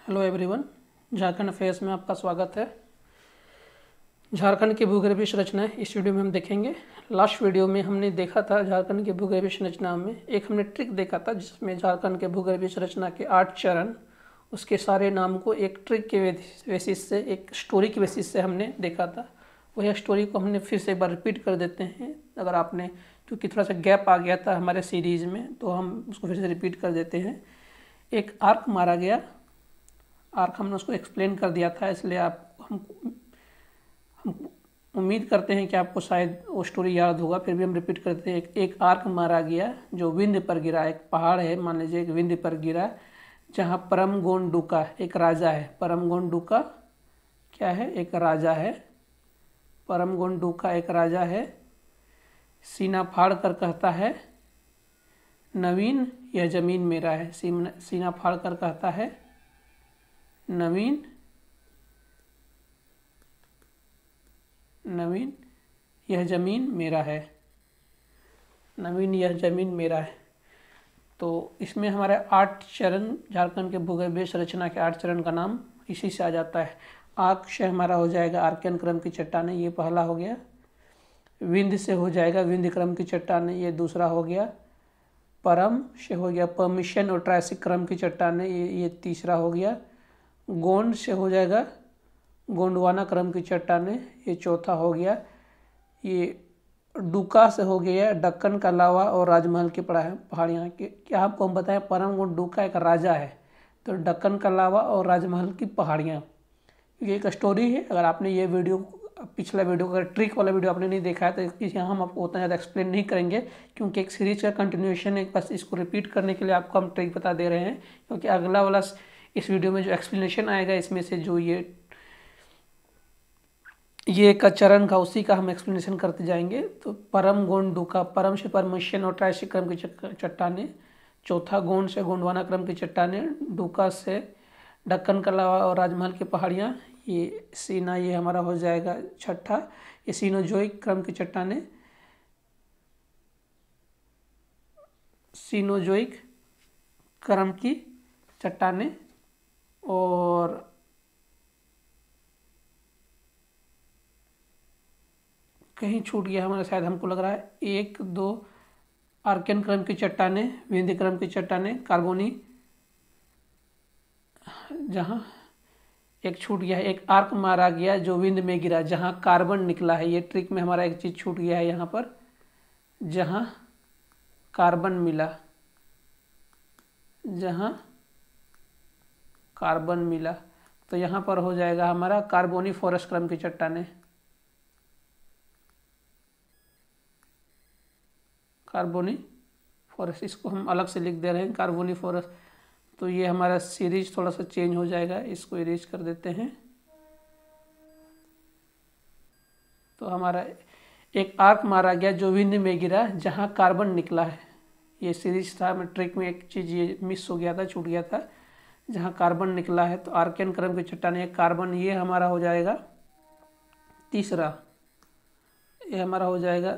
Hello everyone, Jharkhand affairs में आपका स्वागत है। झारखंड की भूगर्भीय संरचनाएं इस वीडियो में हम देखेंगे। लास्ट वीडियो में हमने देखा था झारखंड की भूगर्भीय संरचना में एक हमने ट्रिक देखा था जिसमें झारखंड के भूगर्भीय संरचना के 8 चरण, उसके सारे नाम को एक ट्रिक के बेसिस से, एक स्टोरी के बेसिस से हमने देखा था। वही स्टोरी को हमने फिर से एक बार रिपीट कर देते हैं। अगर आपने, क्योंकि थोड़ा सा गैप आ गया था हमारे सीरीज़ में, तो हम उसको फिर से रिपीट कर देते हैं। एक आर्क मारा गया, आर्क हमने उसको एक्सप्लेन कर दिया था, इसलिए हम उम्मीद करते हैं कि आपको शायद वो स्टोरी याद होगा, फिर भी हम रिपीट करते हैं। एक आर्क मारा गया जो विंध्य पर गिरा। एक पहाड़ है, मान लीजिए एक विंध्य पर गिरा, जहाँ परमगोंडुका एक राजा है। परमगोंडुका क्या है? एक राजा है। परमगोंडुका एक राजा है। सीना फाड़ कर कहता है, नवीन यह जमीन मेरा है। सीना फाड़ कर कहता है, नवीन यह ज़मीन मेरा है। नवीन यह ज़मीन मेरा है। तो इसमें हमारे 8 चरण, झारखंड के भूगर्भीय संरचना के 8 चरण का नाम इसी से आ जाता है। आर्क से हमारा हो जाएगा आर्कियन क्रम की चट्टानें, ये पहला हो गया। विंध्य से हो जाएगा विंध्य क्रम की चट्टानें, ये दूसरा हो गया। परम से हो गया परमिशन और ट्रायसिक क्रम की चट्टानें, ये तीसरा हो गया। गोंड से हो जाएगा गोंडवाना क्रम की चट्टानें, ये चौथा हो गया। ये डुका से हो गया दक्कन का लावा और राजमहल की पहाड़ियाँ। क्या आपको हम बताएं, परम डुका एक राजा है, तो दक्कन का लावा और राजमहल की पहाड़ियाँ, ये एक स्टोरी है। अगर आपने ये वीडियो, पिछला वीडियो, अगर ट्रिक वाला वीडियो आपने नहीं देखा है तो यहाँ हम आपको उतना ज़्यादा एक्सप्लेन नहीं करेंगे, क्योंकि एक सीरीज का कंटिन्यूएशन है। बस इसको रिपीट करने के लिए आपको हम ट्रिक बता दे रहे हैं, क्योंकि अगला वाला इस वीडियो में जो एक्सप्लेनेशन आएगा, इसमें से जो ये का चरण का, उसी का हम एक्सप्लेनेशन करते जाएंगे। तो परम गोंडुका, परम से परमिशन और ट्रायसिक क्रम की चट्टानें। चौथा गोंड से गोंडवाना क्रम की चट्टानें। डुका से दक्कन का लावा और राजमहल की पहाड़ियाँ। ये सीना, ये हमारा हो जाएगा छठा। ये सीनोजोइक क्रम की चट्टानें, सीनोजोइक क्रम की चट्टानें। और कहीं छूट गया हमारा, शायद हमको लग रहा है 1 2 आर्कियन क्रम की चट्टानें, विंध्य क्रम की चट्टानें, कार्बोनी, जहाँ एक छूट गया है। एक आर्क मारा गया जो विंध्य में गिरा, जहाँ कार्बन निकला है। ये ट्रिक में हमारा एक चीज़ छूट गया है यहाँ पर, जहाँ कार्बन मिला, जहाँ कार्बन मिला, तो यहाँ पर हो जाएगा हमारा कार्बोनी फॉरेस्ट क्रम की चट्टानें। कार्बोनी फॉरेस्ट, इसको हम अलग से लिख दे रहे हैं कार्बोनी फॉरेस्ट। तो ये हमारा सीरीज थोड़ा सा चेंज हो जाएगा, इसको इरेज कर देते हैं। तो हमारा एक आर्क मारा गया जो विंध्य में गिरा, जहाँ कार्बन निकला है। ये सीरीज था, मैं ट्रिक में एक चीज़ ये मिस हो गया था, छूट गया था, जहाँ कार्बन निकला है। तो आर्कियन क्रम की चट्टानें, कार्बन, ये हमारा हो जाएगा तीसरा। ये हमारा हो जाएगा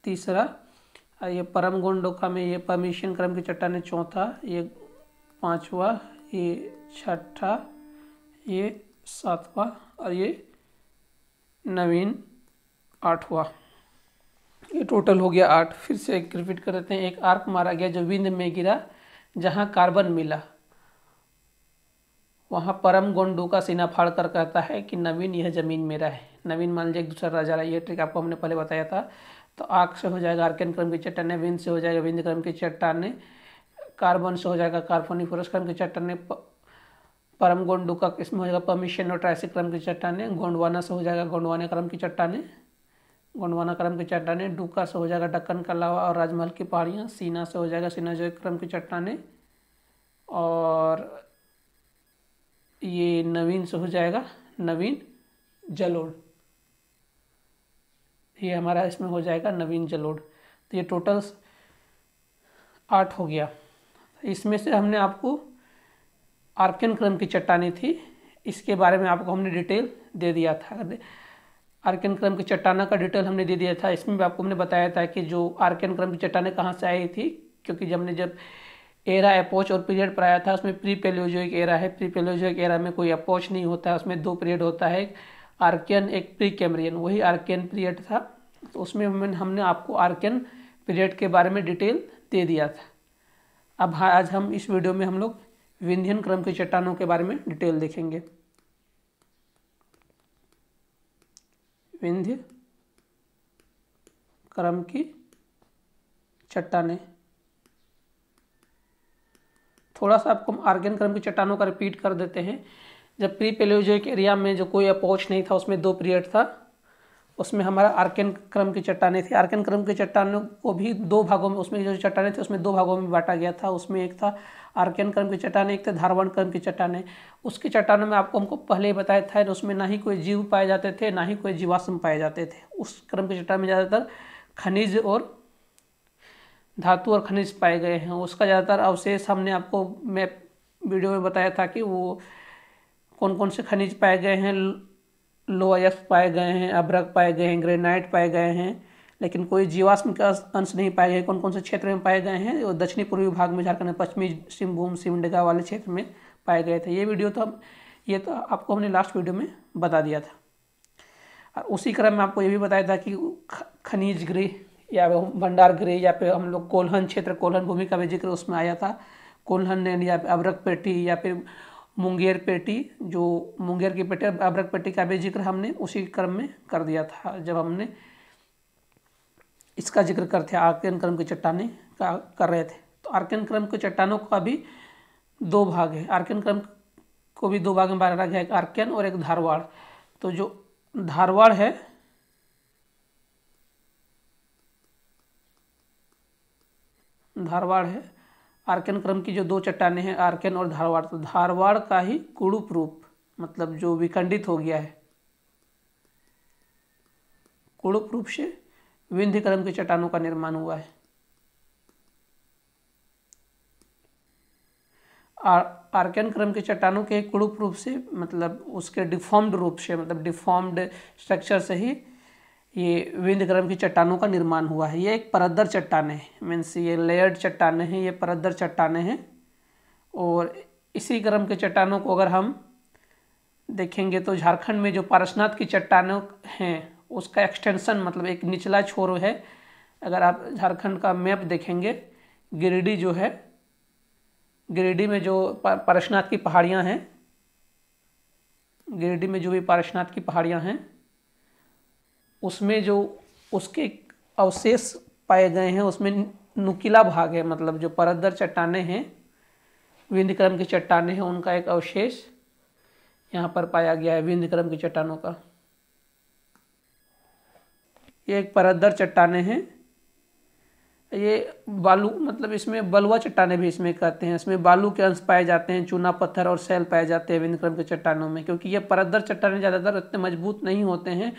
तीसरा। ये परम गोंडुका में ये परमिशन क्रम की चट्टानें चौथा, ये पांचवा, ये छठा, ये सातवां, और ये नवीन आठवां। ये टोटल हो गया 8। फिर से एक रिपीट कर देते हैं। एक आर्क मारा गया जो विंध्य में गिरा, जहाँ कार्बन मिला, वहाँ परम गोंडुका सीना फाड़ कर कहता है कि नवीन यह जमीन मेरा है। नवीन मान लीजिए एक दूसरा राजा रहा। ये ट्रिक आपको हमने पहले बताया था। तो आर्क से हो जाएगा आर्कियन क्रम की चट्टानें, विंध्य से हो जाएगा विंध्य क्रम की चट्टानें, कार्बन से हो जाएगा कार्बोनिफरस क्रम की चट्टानें, परम गोंडुका इसमें हो जाएगा परमिशन और ट्रायसिक क्रम की चट्टानें, गोंडवाना से हो जाएगा गोंडवाना क्रम की चट्टानें, गोंडवाना क्रम की चट्टानें, डुका से हो जाएगा दक्कन का लावा और राजमहल की पहाड़ियाँ, सीना से हो जाएगा सीनाजोइक क्रम की चट्टानें, और ये नवीन से हो जाएगा नवीन जलोढ़। ये हमारा इसमें हो जाएगा नवीन जलोढ़। तो ये टोटल 8 हो गया। इसमें से हमने आपको आर्कियन क्रम की चट्टानें थी, इसके बारे में आपको हमने डिटेल दे दिया था। आर्कियन क्रम की चट्टानों का डिटेल हमने दे दिया था। इसमें भी आपको हमने बताया था कि जो आर्कियन क्रम की चट्टानें कहाँ से आई थी, क्योंकि जब एरा, एपोच और पीरियड पढ़ाया था। उसमें प्री पैलियोजोइक एरा है। प्री पैलियोजोइक एरा में कोई एपोच नहीं होता है, उसमें 2 पीरियड होता है, एक आर्कियन एक प्री कैम्ब्रियन, वही आर्कियन पीरियड था। तो उसमें हमने आपको आर्कियन पीरियड के बारे में डिटेल दे दिया था। अब आज हम इस वीडियो में हम लोग विंध्यन क्रम की चट्टानों के बारे में डिटेल देखेंगे। विंध्य क्रम की चट्टानें। थोड़ा सा आपको आर्कियन क्रम की चट्टानों का रिपीट कर देते हैं। जब प्री पैलियोजोइक एरिया में जो कोई अपोच नहीं था, उसमें 2 पीरियड था, उसमें हमारा आर्कियन क्रम की चट्टानें थी। आर्कियन क्रम की चट्टानों को भी 2 भागों में, उसमें जो चट्टानें थी उसमें 2 भागों में बांटा गया था। उसमें एक था आर्कियन क्रम की चट्टानें, एक था धारवाड़ क्रम की चट्टानें। उसकी चट्टानों में हमको पहले ही बताया था, उसमें ना ही कोई जीव पाए जाते थे, ना ही कोई जीवाश्म पाए जाते थे। उस क्रम की चट्टान में ज़्यादातर खनिज और धातु और खनिज पाए गए हैं। उसका ज़्यादातर अवशेष हमने आपको मैं वीडियो में बताया था कि वो कौन कौन से खनिज पाए गए हैं। लोहायस्क पाए गए हैं, अभ्रक पाए गए हैं, ग्रेनाइट पाए गए हैं, लेकिन कोई जीवाश्म का अंश नहीं पाए गए। कौन कौन से क्षेत्र में पाए गए हैं? वो दक्षिणी पूर्वी भाग में, झारखंड में, पश्चिमी सिंहभूम सिमडेगा वाले क्षेत्र में पाए गए थे। ये तो आपको हमने लास्ट वीडियो में बता दिया था। और उसी क्रम में आपको ये भी बताया था कि खनिज गृह या भंडार गृह या फिर हम लोग कोल्हन क्षेत्र, कोल्हन भूमि का भी जिक्र उसमें आया था। कोल्हन या अभ्रक पेटी या फिर मुंगेर पेटी, जो मुंगेर की पेटी, अभ्रक पेटी का भी जिक्र हमने उसी क्रम में कर दिया था जब हमने इसका जिक्र करते आर्कियन क्रम की चट्टानें का कर रहे थे। तो आर्कियन क्रम की चट्टानों का भी 2 भाग है। आर्कियन क्रम को भी 2 भाग में बांटा गया है, एक आर्कियन और एक धारवाड़। तो जो धारवाड़ है, आर्कियन क्रम की जो 2 चट्टानें हैं, आर्कियन और धारवाड़, तो धारवाड़ का ही कुरूप रूप, मतलब जो विखंडित हो गया है, कुरूप रूप से विंध्य क्रम की चट्टानों का निर्माण हुआ है। आर्कियन क्रम की चट्टानों के कुरूप रूप से, मतलब उसके डिफॉर्म्ड रूप से, मतलब डिफॉर्म्ड स्ट्रक्चर से ही ये विंध्य क्रम की चट्टानों का निर्माण हुआ है। ये एक परतदार चट्टानें हैं, मीन्स ये लेयर्ड चट्टानें हैं, ये परतदार चट्टानें हैं। और इसी क्रम के चट्टानों को अगर हम देखेंगे तो झारखंड में जो पारसनाथ की चट्टानें हैं उसका एक्सटेंशन, मतलब एक निचला छोर है। अगर आप झारखंड का मैप देखेंगे, गिरिडीह जो है, गिरिडीह में जो पारसनाथ की पहाड़ियाँ हैं, गिरिडीह में जो भी पारसनाथ की पहाड़ियाँ हैं, उसमें जो उसके अवशेष पाए गए हैं उसमें नुकीला भाग है, मतलब जो परतदार चट्टानें हैं, विंध्य क्रम की चट्टानें हैं, उनका एक अवशेष यहाँ पर पाया गया है विंध्य क्रम की चट्टानों का। ये एक परतदार चट्टानें हैं। ये बालू, मतलब इसमें बलुआ चट्टानें भी इसमें कहते हैं। इसमें बालू के अंश पाए जाते हैं, चूना पत्थर और सैल पाए जाते हैं विंध्य क्रम की चट्टानों में, क्योंकि ये परतदार चट्टानें ज़्यादातर इतने मजबूत नहीं होते हैं।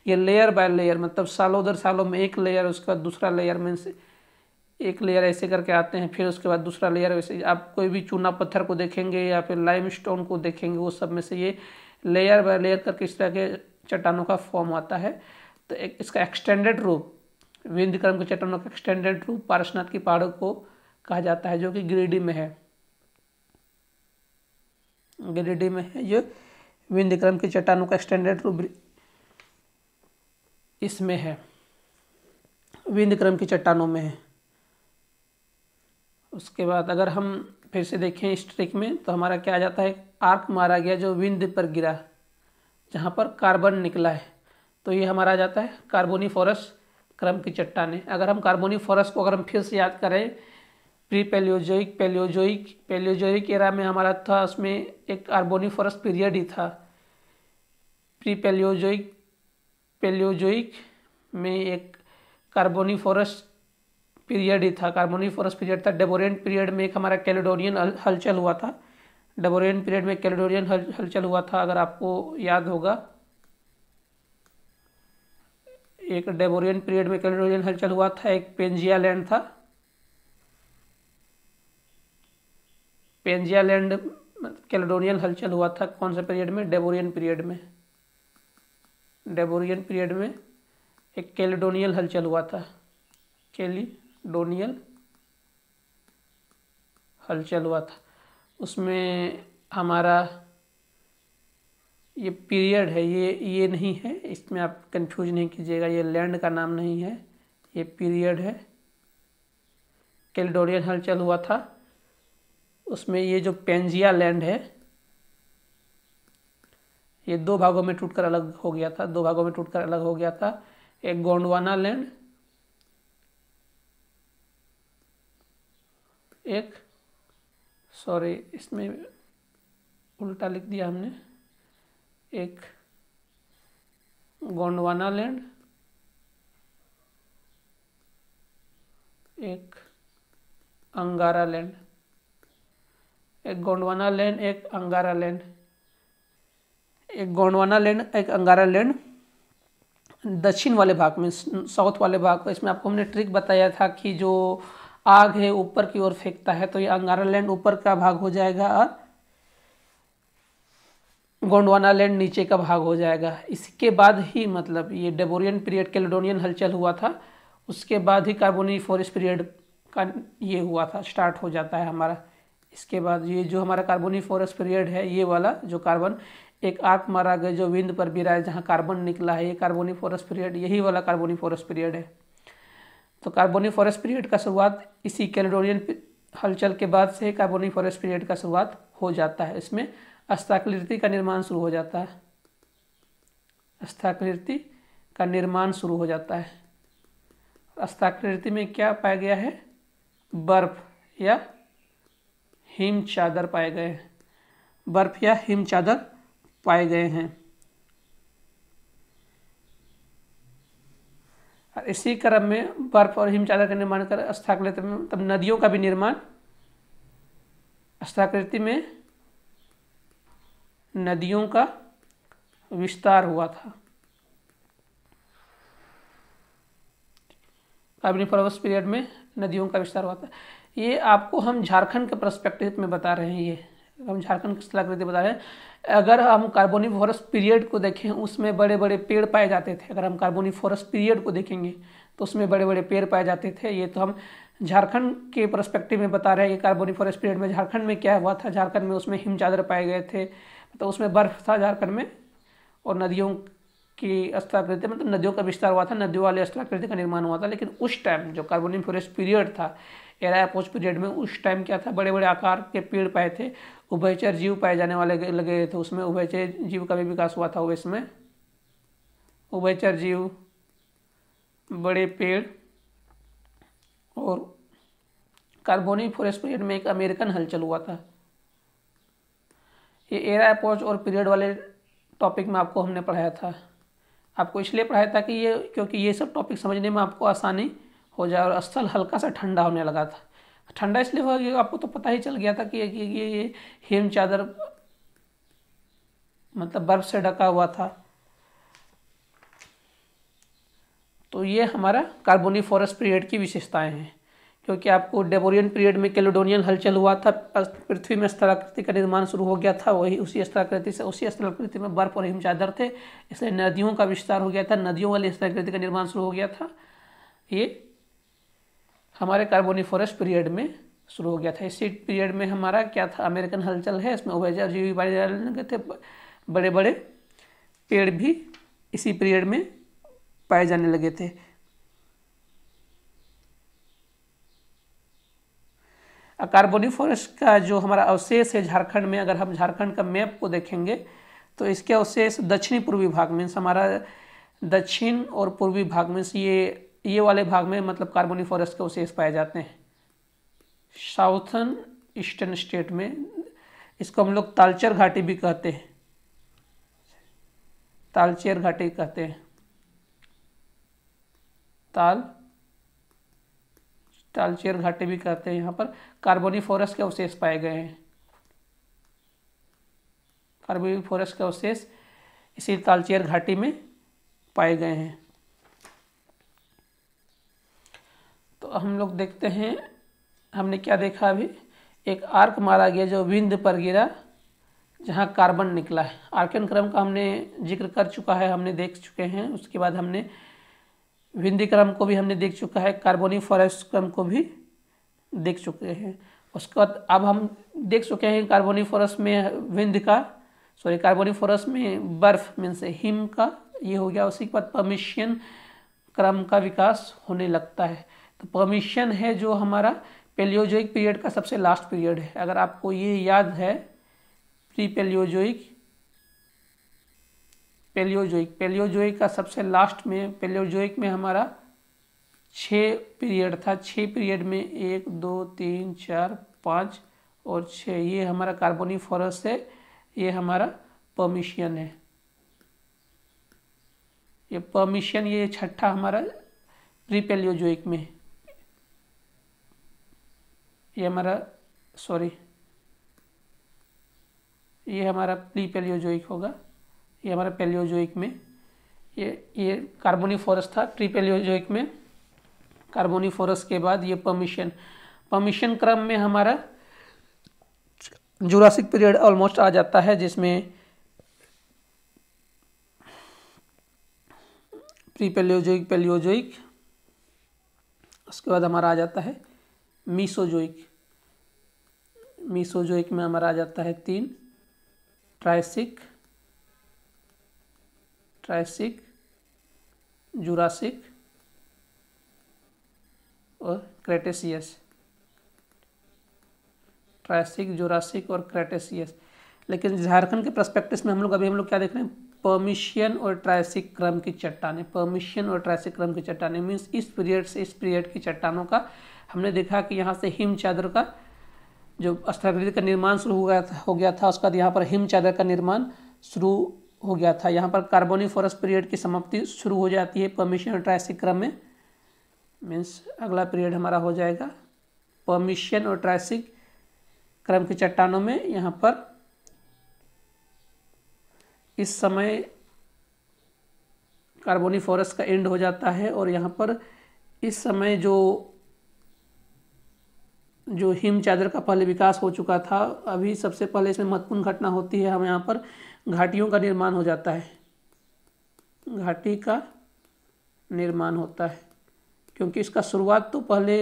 ये लेयर बाय लेयर, मतलब सालों दर सालों में एक लेयर, उसके बाद दूसरा लेयर, में से एक लेयर ऐसे करके आते हैं, फिर उसके बाद दूसरा लेयर। वैसे आप कोई भी चूना पत्थर को देखेंगे या फिर लाइमस्टोन को देखेंगे, वो सब में से ये लेयर बाय लेयर करके इस तरह के चट्टानों का फॉर्म आता है। तो एक इसका एक्सटेंडेड रूप, विंध्य क्रम के चट्टानों का एक्सटेंडेड रूप पारसनाथ की पहाड़ों को कहा जाता है, जो कि गिरिडीह में है। गिरिडीह में है ये विंध्य क्रम की चट्टानों का एक्सटेंडेड रूप, इसमें है, विंध्य क्रम की चट्टानों में है। उसके बाद अगर हम फिर से देखें इस ट्रिक में, तो हमारा क्या आ जाता है, आर्क मारा गया जो विंध्य पर गिरा, जहाँ पर कार्बन निकला है, तो ये हमारा आ जाता है कार्बोनिफोरस क्रम की चट्टानें। अगर हम कार्बोनिफोरस को अगर हम फिर से याद करें, प्री पैलियोजोइक एरा में हमारा था, उसमें एक कार्बोनिफोरस पीरियड ही था। प्री पैलियोजोइक में एक कार्बोनिफोरस पीरियड ही था, कार्बोनिफोरस पीरियड था। डेवोरियन पीरियड में एक हमारा कैलेडोनियन हलचल हुआ था। डेवोरियन पीरियड में कैलेडोनियन हलचल हुआ था, अगर आपको याद होगा। एक डेवोरियन पीरियड में कैलेडोनियन हलचल हुआ था, एक पेंजिया लैंड था। पेंजिया लैंड कैलेडोनियन हलचल हुआ था कौन से पीरियड में? डेवोरियन पीरियड में। डेवोरियन पीरियड में एक कैलेडोनियन हलचल हुआ था, कैलिडोनियल हलचल हुआ था, उसमें हमारा ये पीरियड है, ये नहीं है, इसमें आप कंफ्यूज नहीं कीजिएगा, ये लैंड का नाम नहीं है, ये पीरियड है। कैलेडोनियन हलचल हुआ था, उसमें ये जो पेंजिया लैंड है ये 2 भागों में टूटकर अलग हो गया था, 2 भागों में टूटकर अलग हो गया था। एक गोंडवाना लैंड, एक सॉरी इसमें उल्टा लिख दिया हमने, एक गोंडवाना लैंड, एक अंगारा लैंड। एक गोंडवाना लैंड, एक अंगारा लैंड, एक गोंडवाना लैंड, एक अंगारा लैंड दक्षिण वाले भाग में, साउथ वाले भाग में। इसमें आपको हमने ट्रिक बताया था कि जो आग है ऊपर की ओर फेंकता है, तो ये अंगारा लैंड ऊपर का भाग हो जाएगा और गोंडवाना लैंड नीचे का भाग हो जाएगा। इसके बाद ही मतलब ये डेवोरियन पीरियड कैलेडोनियन हलचल हुआ था, उसके बाद ही कार्बोनिफोरस पीरियड का ये हुआ था, स्टार्ट हो जाता है हमारा। इसके बाद ये जो हमारा कार्बोनिफोरस पीरियड है, ये वाला जो कार्बन एक आर्क मारा गया जो विंड पर गिरा है, जहाँ कार्बन निकला है, ये कार्बोनिफोरस पीरियड, यही वाला कार्बोनिफोरस पीरियड है। तो कार्बोनिफोरस पीरियड का शुरुआत इसी कैलेडोनियन हलचल के बाद से कार्बोनिफोरस पीरियड का शुरुआत हो जाता है। इसमें स्थलाकृति का निर्माण शुरू हो जाता है, स्थलाकृति का निर्माण शुरू हो जाता है। स्थलाकृति में क्या पाया गया है? बर्फ या हिम चादर पाए गए हैं, बर्फ या हिम चादर पाए गए हैं। और इसी क्रम में बर्फ और हिम चादर का निर्माण कर स्थलाकृति में मतलब नदियों का भी निर्माण, स्थलाकृति में नदियों का विस्तार हुआ था। कार्बोनिफरस पीरियड में नदियों का विस्तार हुआ था। ये आपको हम झारखंड के पर्सपेक्टिव में बता रहे हैं, ये हम झारखंड की स्थलाकृति बता रहे हैं। अगर हम कार्बोनिफोरस पीरियड को देखें, उसमें बड़े बड़े पेड़ पाए जाते थे। अगर हम कार्बोनिफोरस पीरियड को देखेंगे तो उसमें बड़े बड़े पेड़ पाए जाते थे। ये तो हम झारखंड के पर्सपेक्टिव में बता रहे हैं कि कार्बोनिफोरस पीरियड में झारखंड में क्या हुआ था। झारखंड में उसमें हिम चादर पाए गए थे, तो उसमें बर्फ था झारखंड में, और नदियों की स्थलाकृति मतलब नदियों का विस्तार हुआ था, नदियों वाले स्थलाकृति का निर्माण हुआ था। लेकिन उस टाइम जो कार्बोनिफोरस पीरियड था, एरापोज पीरियड में, उस टाइम क्या था, बड़े बड़े आकार के पेड़ पाए थे, उभयचर जीव पाए जाने वाले लगे थे। उसमें उभयचर जीव का भी विकास हुआ था। उसमें उभयचर जीव, बड़े पेड़, और कार्बोनिफोरस पीरियड में एक अमेरिकन हलचल हुआ था। ये एरापोज और पीरियड वाले टॉपिक में आपको हमने पढ़ाया था। आपको इसलिए पढ़ाया था कि ये क्योंकि ये सब टॉपिक समझने में आपको आसानी हो जाए। और स्थल हल्का सा ठंडा होने लगा था। ठंडा इसलिए हुआ कि आपको तो पता ही चल गया था कि ये हिम चादर मतलब बर्फ से ढका हुआ था। तो ये हमारा कार्बोनिफोरस पीरियड की विशेषताएं हैं। क्योंकि आपको डेवोरियन पीरियड में कैलेडोनियन हलचल हुआ था, पृथ्वी में स्थलाकृति का निर्माण शुरू हो गया था, वही उसी स्थलाकृति में बर्फ और हिम चादर थे, इसलिए नदियों का विस्तार हो गया था, नदियों वाली स्थलाकृति का निर्माण शुरू हो गया था। ये हमारे कार्बोनिफोरस पीरियड में शुरू हो गया था। इसी पीरियड में हमारा क्या था, अमेरिकन हलचल है, इसमें उभयचर जीव पाए जाने लगे थे, बड़े बड़े पेड़ भी इसी पीरियड में पाए जाने लगे थे। कार्बोनिफोरस का जो हमारा अवशेष है झारखंड में, अगर हम झारखंड का मैप को देखेंगे तो इसके अवशेष दक्षिणी पूर्वी भाग में, हमारा दक्षिण और पूर्वी भाग में ये वाले भाग में मतलब कार्बोनिफोरस के अवशेष पाए जाते हैं। साउथर्न ईस्टर्न स्टेट में इसको हम लोग तालचेर घाटी भी कहते हैं, तालचेर घाटी कहते हैं, तालचेर घाटी भी कहते हैं। यहाँ पर कार्बोनिफोरस के अवशेष पाए गए हैं। कार्बोनिफोरस के अवशेष इसी तालचेर घाटी में पाए गए हैं। तो हम लोग देखते हैं, हमने क्या देखा अभी, एक आर्क मारा गया जो विंड पर गिरा, जहाँ कार्बन निकला है। आर्कियन क्रम का हमने जिक्र कर चुका है, हमने देख चुके हैं। उसके बाद हमने विंडी क्रम को भी हमने देख चुका है, कार्बोनिफोरस क्रम को भी देख चुके हैं। उसके बाद अब हम देख चुके हैं कार्बोनिफोरस में कार्बोनिफोरस में बर्फ मीन्स हिम का ये हो गया। उसी के बाद पर्मिशियन क्रम का विकास होने लगता है। तो पर्मिशियन है जो हमारा पैलियोजोइक पीरियड का सबसे लास्ट पीरियड है। अगर आपको ये याद है, प्री पैलियोजोइक, पैलियोजोइक का सबसे लास्ट में, पैलियोजोइक में हमारा 6 पीरियड था। 6 पीरियड में 1 2 3 4 5 और 6 ये हमारा कार्बोनिफोरस है, ये हमारा पर्मिशियन है। ये पर्मिशियन ये छठा हमारा प्री पैलियोजोइक में, ये हमारा ये हमारा प्री पैलियोजोइक होगा। ये हमारा पैलियोजोइक में ये कार्बोनिफोरस था। प्री पैलियोजोइक में कार्बोनिफोरस के बाद ये पर्मिशियन क्रम में हमारा जुरासिक पीरियड ऑलमोस्ट आ जाता है, जिसमें प्री पैलियोजोइक, पैलियोजोइक, उसके बाद हमारा आ जाता है मीसोजोइक। मीसोजोइक में हमारा आ जाता है 3 ट्राइसिक, जुरासिक और क्रेटेशियस। ट्राइसिक, जुरासिक और क्रेटेशियस। लेकिन झारखंड के पर्सपेक्टिव में हम लोग क्या देख रहे हैं, पर्मिशियन और ट्राइसिक क्रम की चट्टानें। पर्मिशियन और ट्राइसिक क्रम की चट्टानें मीन्स इस पीरियड से इस पीरियड की चट्टानों का हमने देखा कि यहाँ से हिम चादर का जो स्थलाकृति का निर्माण शुरू हो गया था। उसके बाद यहाँ पर हिम चादर का निर्माण शुरू हो गया था। यहाँ पर कार्बोनिफोरस पीरियड की समाप्ति शुरू हो जाती है पर्मिशियन और ट्राइसिक क्रम में। मीन्स अगला पीरियड हमारा हो जाएगा पर्मिशियन और ट्राइसिक क्रम की चट्टानों में। यहाँ पर इस समय कार्बोनिफोरस का एंड हो जाता है और यहाँ पर इस समय जो हिम चादर का पहले विकास हो चुका था, अभी सबसे पहले इसमें महत्वपूर्ण घटना होती है, हमें यहाँ पर घाटियों का निर्माण हो जाता है। घाटी का निर्माण होता है क्योंकि इसका शुरुआत तो पहले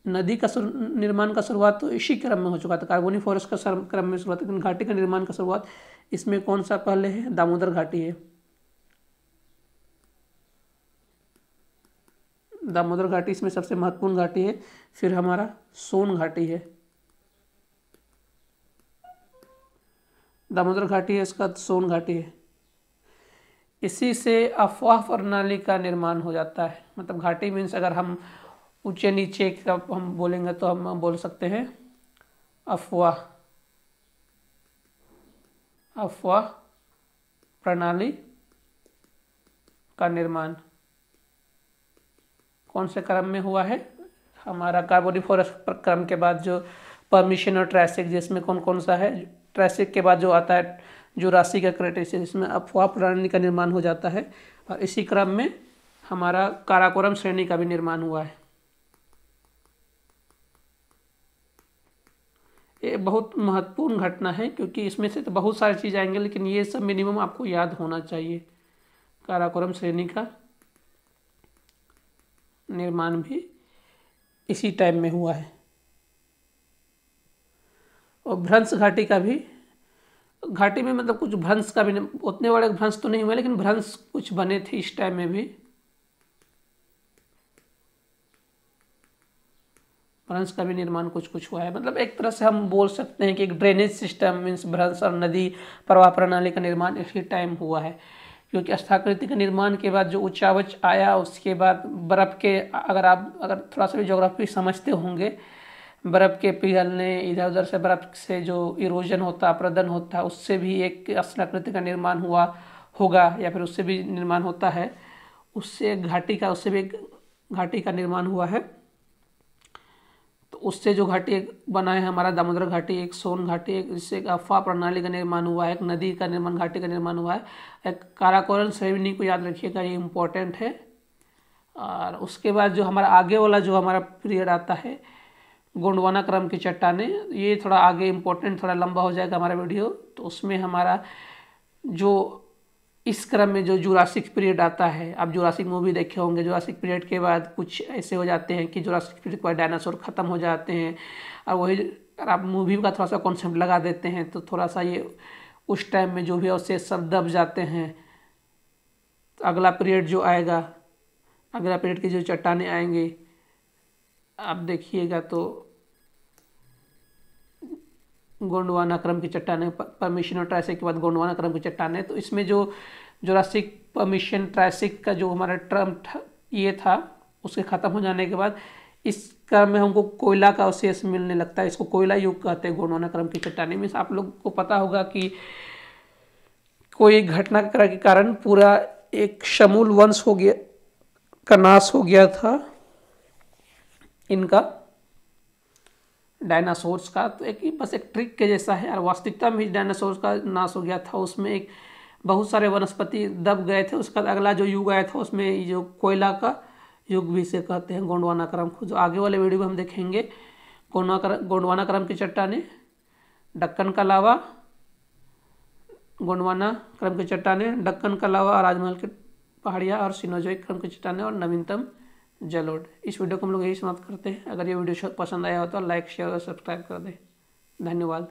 नदी का निर्माण का शुरुआत तो इसी क्रम में हो चुका था, कार्बोनिफोरस का क्रम में शुरुआत, लेकिन घाटी का निर्माण का शुरुआत इसमें कौन सा पहले है, दामोदर घाटी है। दामोदर घाटी इसमें सबसे महत्वपूर्ण घाटी है। फिर हमारा सोन घाटी है, दामोदर घाटी है, इसका सोन घाटी है। इसी से अफवाह प्रणाली का निर्माण हो जाता है। मतलब घाटी मीन्स अगर हम ऊंचे नीचे का हम बोलेंगे तो हम बोल सकते हैं अफवाह प्रणाली का निर्माण कौन से क्रम में हुआ है, हमारा कार्बोनिफोरस क्रम के बाद जो पर्मिशियन और ट्राइसिक, जिसमें कौन कौन सा है, ट्राइसिक के बाद जो आता है जुरासिक या क्रेटेशियस, इसमें अफवाह प्रणाली का निर्माण हो जाता है। और इसी क्रम में हमारा काराकोरम श्रेणी का भी निर्माण हुआ है। ये बहुत महत्वपूर्ण घटना है क्योंकि इसमें से तो बहुत सारी चीज़ आएंगे, लेकिन ये सब मिनिमम आपको याद होना चाहिए। काराकोरम श्रेणी का निर्माण भी इसी टाइम में हुआ है। और भ्रंश घाटी का भी, घाटी में मतलब कुछ भ्रंश का भी, उतने बड़े भ्रंश तो नहीं हुए लेकिन भ्रंश कुछ बने थे इस टाइम में भी। भ्रंश का भी निर्माण कुछ हुआ है। मतलब एक तरह से हम बोल सकते हैं कि एक ड्रेनेज सिस्टम मीन्स भ्रंश और नदी प्रवाह प्रणाली का निर्माण इसी टाइम हुआ है। क्योंकि स्थाकृति के निर्माण के बाद जो उच्चावच आया, उसके बाद बर्फ़ के, अगर थोड़ा सा भी ज्योग्राफी समझते होंगे, बर्फ़ के पिघलने, इधर उधर से बर्फ़ से जो इरोजन होता, अपरदन होता, उससे भी एक स्थाकृति का निर्माण हुआ होगा या फिर उससे भी निर्माण होता है। उससे भी एक घाटी का निर्माण हुआ है। तो उससे जो घाटी बना है हमारा दामोदर घाटी, एक सोन घाटी, एक जिससे एक अफवाह प्रणाली का निर्माण हुआ है, एक नदी का निर्माण, घाटी का निर्माण हुआ है। एक काराकोरम श्रेणी को याद रखिएगा, ये इम्पोर्टेंट है। और उसके बाद जो हमारा आगे वाला जो हमारा पीरियड आता है गोंडवाना क्रम की चट्टानें, ये थोड़ा आगे इम्पोर्टेंट, थोड़ा लंबा हो जाएगा हमारा वीडियो। तो उसमें हमारा जो इस क्रम में जो जुरासिक पीरियड आता है, आप जुरासिक मूवी देखे होंगे, जुरासिक पीरियड के बाद कुछ ऐसे हो जाते हैं कि जुरासिक पीरियड के बाद डायनासोर ख़त्म हो जाते हैं। और वही अगर आप मूवी का थोड़ा सा कॉन्सेप्ट लगा देते हैं तो थोड़ा सा ये उस टाइम में जो भी अवशेष सब दब जाते हैं। तो अगला पीरियड जो आएगा, अगला पीरियड की जो चट्टानें आएंगी आप देखिएगा तो गोंडवाना क्रम की चट्टानें, परमिशन और ट्रायसिक के बाद गोंडवाना क्रम की चट्टानें। तो इसमें जो जुरासिक, परमिशन, ट्रायसिक का जो हमारा टर्म ये था, उसके ख़त्म हो जाने के बाद इस क्रम में हमको कोयला का अवशेष मिलने लगता है। इसको कोयला युग कहते हैं गोंडवाना क्रम की चट्टानें में। आप लोग को पता होगा कि कोई घटना के कारण पूरा एक समूल वंश हो गया का नाश हो गया था इनका, डायनासोर्स का। तो एक बस एक ट्रिक के जैसा है, और वास्तविकता में डायनासोर्स का नाश हो गया था। उसमें एक बहुत सारे वनस्पति दब गए थे। उसका अगला जो युग आया था उसमें जो कोयला का युग भी से कहते हैं गोंडवाना क्रम को, जो आगे वाले वीडियो में हम देखेंगे। गोंडवाना क्रम की चट्टानें, दक्कन का लावा, गोंडवाना क्रम की चट्टानें, दक्कन का लावा, राजमहल की पहाड़ियाँ और सिनोजोइक क्रम की चट्टानें और नवीनतम जलोढ़। इस वीडियो को हम लोग यही समाप्त करते हैं। अगर ये वीडियो पसंद आया हो तो लाइक, शेयर और सब्सक्राइब कर दें। धन्यवाद।